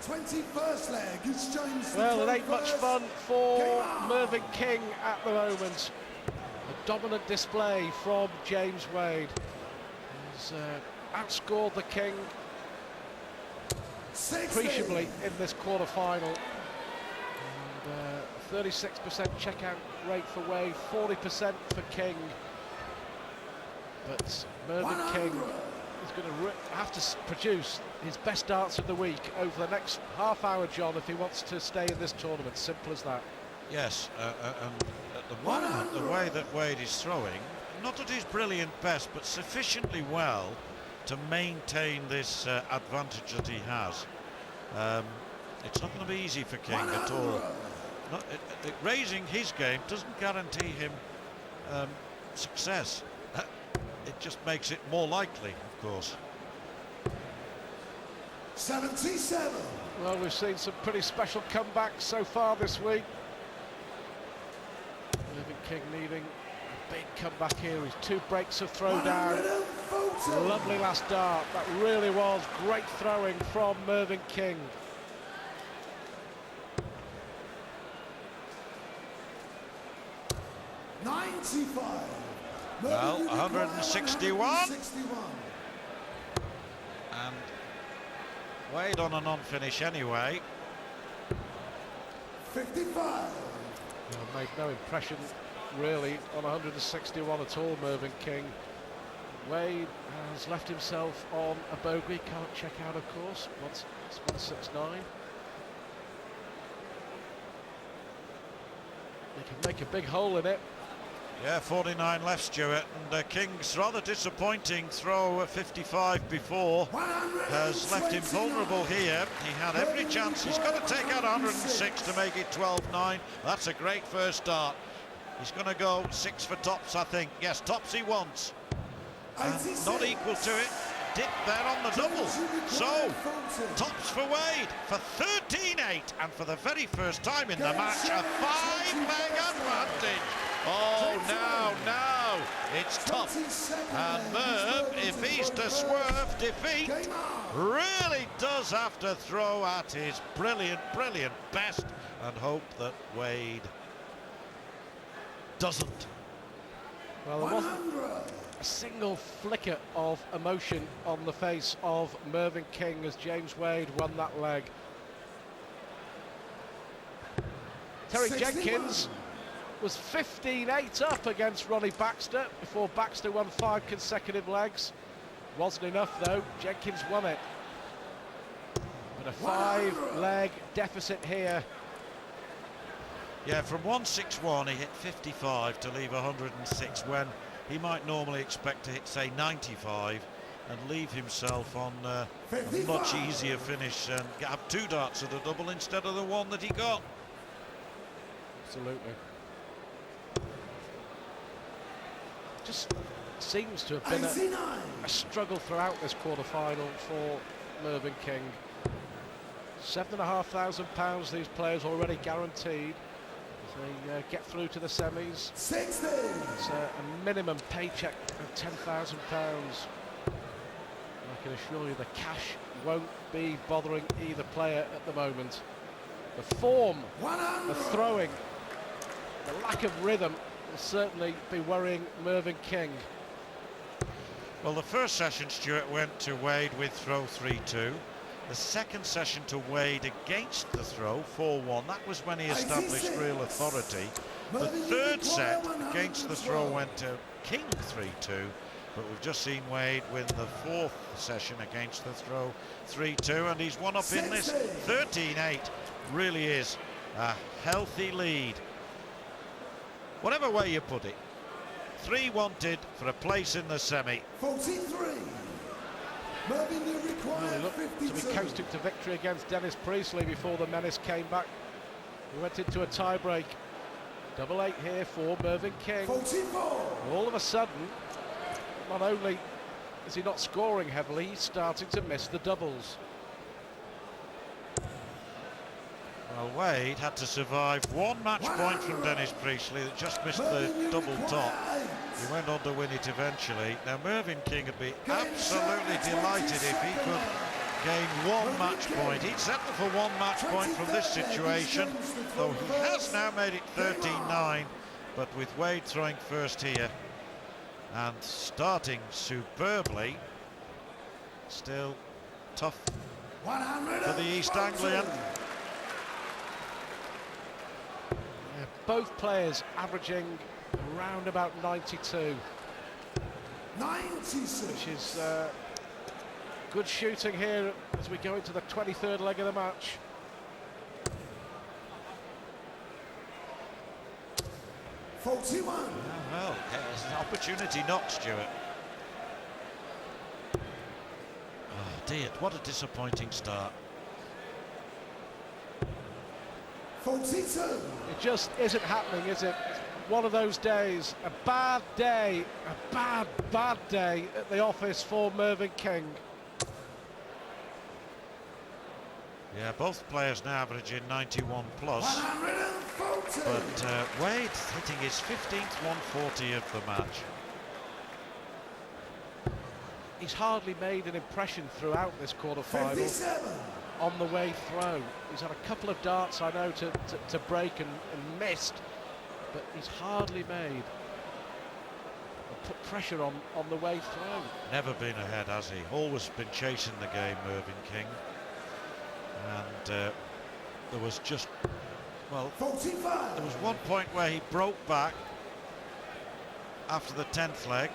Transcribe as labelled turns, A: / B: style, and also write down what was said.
A: 21st leg, it's James.
B: Well, it ain't much fun for Mervyn King at the moment. A dominant display from James Wade. He's outscored the King appreciably in this quarter-final. 36% checkout rate for Wade, 40% for King. But Mervyn King is going to have to produce his best darts of the week over the next half hour, John, if he wants to stay in this tournament. Simple as that.
C: Yes, and at the moment, the way that Wade is throwing, not at his brilliant best, but sufficiently well to maintain this advantage that he has. It's not going to be easy for King at all. Raising his game doesn't guarantee him success. It just makes it more likely, of course.
A: 77.
B: Well, we've seen some pretty special comebacks so far this week. Mervyn King needing a big comeback here. His 2 breaks of throw down. Lovely last dart. That really was great throwing from Mervyn King.
C: Well, 161. And Wade on a non-finish anyway.
A: 55.
B: Well, made no impression really on 161 at all, Mervyn King. Wade has left himself on a bogey, can't check out, of course. It's 169. He can make a big hole in it.
C: Yeah, 49 left, Stuart, and King's rather disappointing throw at 55 before has left him vulnerable here. He had every chance. He's got to take out 106 to make it 12-9. That's a great first start. He's going to go 6 for tops, I think. Yes, tops he wants. And not equal to it. Dip there on the double. So, tops for Wade for 13-8, and for the very first time in the match, a 5-leg advantage. Oh, now, it's tops. And Merv, if he's to swerve defeat, really does have to throw at his brilliant best and hope that Wade doesn't.
B: Well, there wasn't a single flicker of emotion on the face of Mervyn King as James Wade won that leg. Terry Jenkins was 15-8 up against Ronnie Baxter before Baxter won 5 consecutive legs. Wasn't enough though, Jenkins won it. But a 5-leg deficit here.
C: Yeah, from 161 he hit 55 to leave 106 when he might normally expect to hit, say, 95 and leave himself on a much easier finish and have 2 darts at the double instead of the 1 that he got.
B: Absolutely. Just seems to have been a struggle throughout this quarter-final for Mervyn King. £7,500 these players already guaranteed. They get through to the semis.
A: 60.
B: It's a minimum paycheck of £10,000. I can assure you the cash won't be bothering either player at the moment. The form, the throwing, the lack of rhythm will certainly be worrying Mervyn King.
C: Well, the first session, Stuart, went to Wade with throw 3-2. The second session to Wade against the throw, 4-1. That was when he established real authority. The third set against the throw went to King 3-2. But we've just seen Wade win the fourth session against the throw 3-2. And he's one up in this 13-8. Really is a healthy lead. Whatever way you put it. 3 wanted for a place in the semi.
A: 43. Mervyn, you require
B: well, he looked
A: 52.
B: to be coasting to victory against Dennis Priestley before the menace came back. He went into a tie-break. 8-8 here for Mervyn King.
A: 44.
B: All of a sudden, not only is he not scoring heavily, he's starting to miss the doubles.
C: Well, Wade had to survive 1 match point from Dennis Priestley that just missed the double top. He went on to win it eventually. Now, Mervyn King would be absolutely delighted if he could gain 1 match point. He'd settle for 1 match point from this situation, though he has now made it 13-9, but with Wade throwing first here and starting superbly. Still tough for the East Anglian.
B: Yeah, both players averaging around about 92.
A: 96.
B: Which is good shooting here as we go into the 23rd leg of the match.
C: Well, it's an opportunity not, Stuart. Oh dear, what a disappointing start.
A: 42.
B: It just isn't happening, is it? It's one of those days, a bad day, a bad day at the office for Mervyn King.
C: Yeah, both players now averaging 91 plus.
A: 140.
C: But Wade hitting his 15th 140 of the match.
B: He's hardly made an impression throughout this quarter-final
A: 57.
B: on the way through. He's had a couple of darts, I know, to break and missed, but he's hardly made or put pressure on the way through.
C: Never been ahead, has he? Always been chasing the game, Mervyn King. And there was just, well,
A: 45.
C: there was one point where he broke back after the 10th leg.